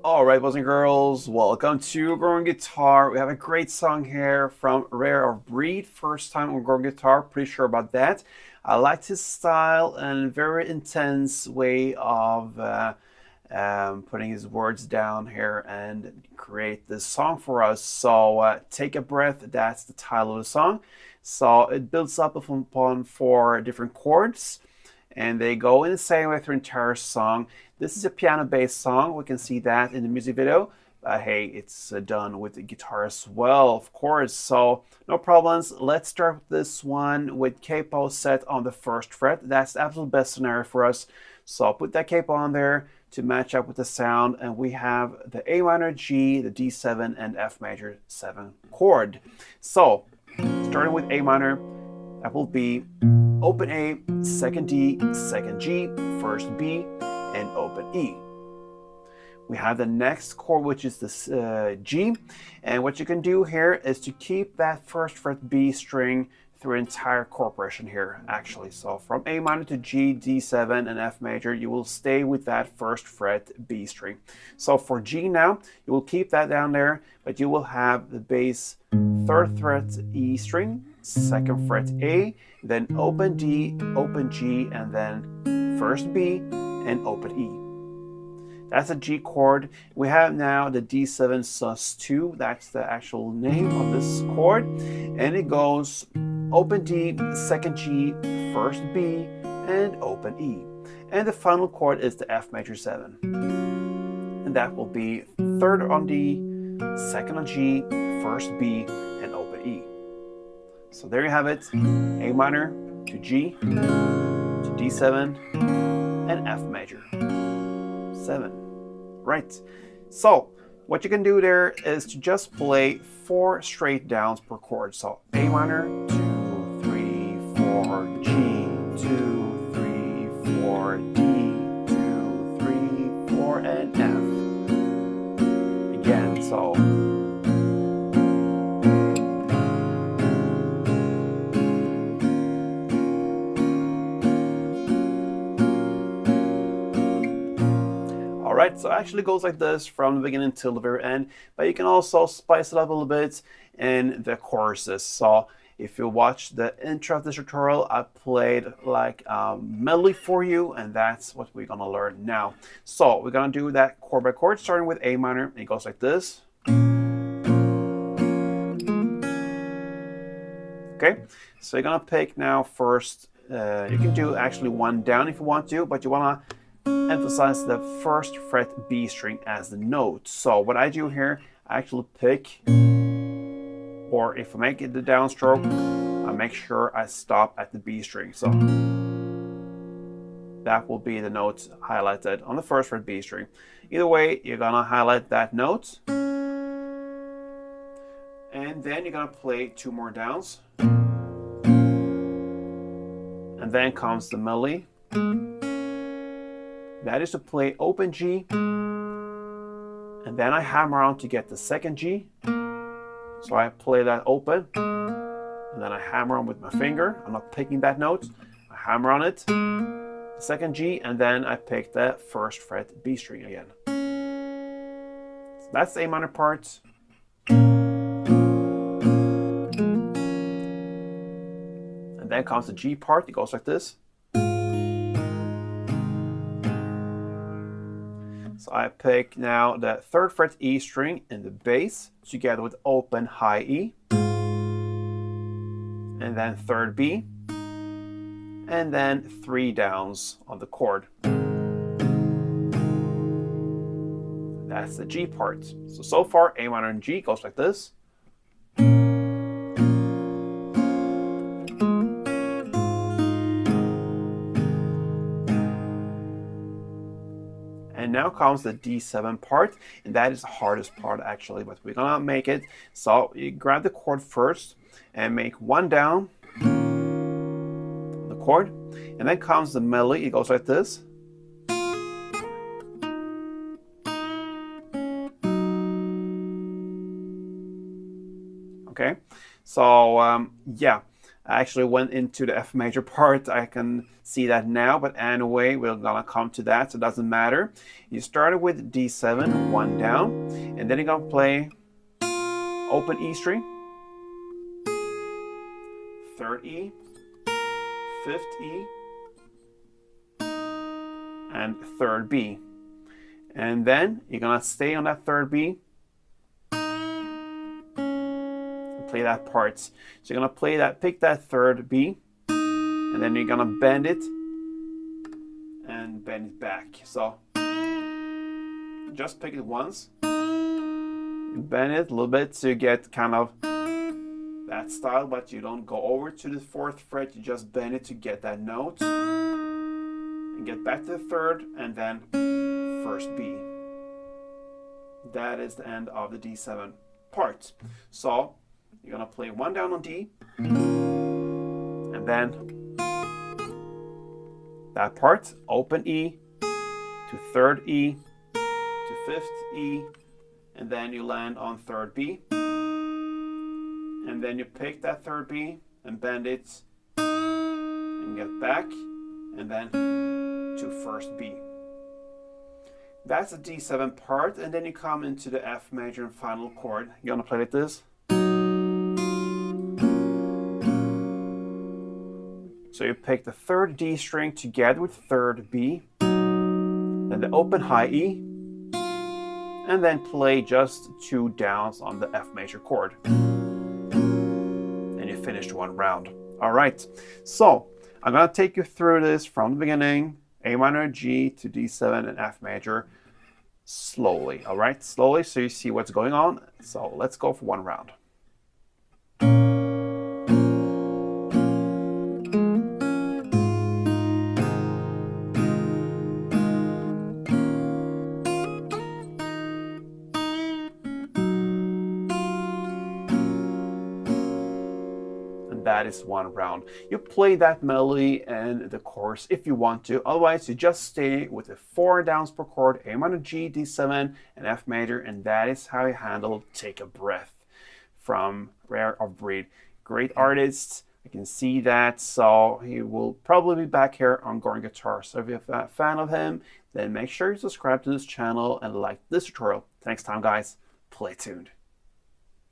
All right, boys and girls, welcome to Growing Guitar. We have a great song here from Rare of Breed. First time on Growing Guitar, pretty sure about that. I liked his style and very intense way of putting his words down here and create this song for us. So Take a Breath, that's the title of the song. So it builds up upon four different chords and they go in the same way through the entire song. This is a piano-based song. We can see that in the music video. Hey, it's done with the guitar as well, of course. So no problems. Let's start with this one with capo set on the first fret. That's the absolute best scenario for us. So I'll put that capo on there to match up with the sound, and we have the A minor, G, the D7, and F major 7 chord. So starting with A minor, that will be open A, second D, second G, first B, and open E. We have the next chord, which is this G. And what you can do here is to keep that first fret B string through entire chord progression here, actually. So from A minor to G, D7, and F major, you will stay with that first fret B string. So for G now, you will keep that down there, but you will have the bass third fret E string, second fret A, then open D, open G, and then first B, and open E. That's a G chord. We have now the D7 sus2. That's the actual name of this chord. And it goes open D, second G, first B, and open E. And the final chord is the F major 7. And that will be third on D, second on G, first B, and open E. So there you have it. A minor to G, to D7, and F major 7. Right. So what you can do there is to just play 4 straight downs per chord. So A minor, 2, 3, 4, G, 2, 3, 4, D, 2, 3, 4, and F. Again, so all right, so it actually goes like this from the beginning till the very end, but you can also spice it up a little bit in the choruses. So if you watch the intro of this tutorial, I played like a melody for you, and that's what we're gonna learn now. So we're gonna do that chord by chord, starting with A minor. It goes like this. Okay, so you're gonna pick now first, you can do actually one down if you want to, but you wanna emphasize the first fret B string as the note. So what I do here, I actually pick, or if I make it the downstroke, I make sure I stop at the B string. So that will be the note highlighted on the first fret B string. Either way, you're gonna highlight that note, and then you're gonna play 2 more downs, and then comes the melody. That is to play open G, and then I hammer on to get the second G. So I play that open, and then I hammer on with my finger. I'm not picking that note. I hammer on it, the second G, and then I pick the first fret B string again. So that's the A minor part. And then comes the G part. It goes like this. So I pick now the third fret E string in the bass together with open high E, and then third B, and then 3 downs on the chord. That's the G part. So far A minor and G goes like this. And now comes the D7 part, and that is the hardest part actually, but we're gonna make it. So you grab the chord first and make 1 down the chord, and then comes the melody. It goes like this. Okay, so yeah, I actually went into the F major part. I can see that now, but anyway, we're gonna come to that, so it doesn't matter. You started with D7, 1 down, and then you're gonna play open E string, 3rd E, 5th E, and 3rd B. And then you're gonna stay on that 3rd B, play that part. So you're gonna play that, pick that 3rd B, and then you're gonna bend it and bend it back. So just pick it once, bend it a little bit so you get kind of that style, but you don't go over to the 4th fret, you just bend it to get that note, and get back to the 3rd, and then 1st B. That is the end of the D7 part. So you're gonna play 1 down on D, and then that part, open E to 3rd E to 5th E, and then you land on 3rd B, and then you pick that 3rd B and bend it and get back, and then to 1st B. That's the D7 part, and then you come into the F major and final chord. You're gonna play like this. So you pick the 3rd D string together with 3rd B, then the open high E, and then play just 2 downs on the F major chord. And you finished 1 round. All right, so I'm gonna take you through this from the beginning, A minor, G to D7 and F major, slowly, all right? Slowly, so you see what's going on. So let's go for 1 round. That is 1 round. You play that melody and the chorus if you want to. Otherwise, you just stay with the 4 downs per chord, A minor, G, D7, and F major, and that is how you handle Take a Breath from Rare of Breed. Great artist. I can see that. So he will probably be back here on Goran Guitar. So if you're a fan of him, then make sure you subscribe to this channel and like this tutorial. Next time, guys, play tuned.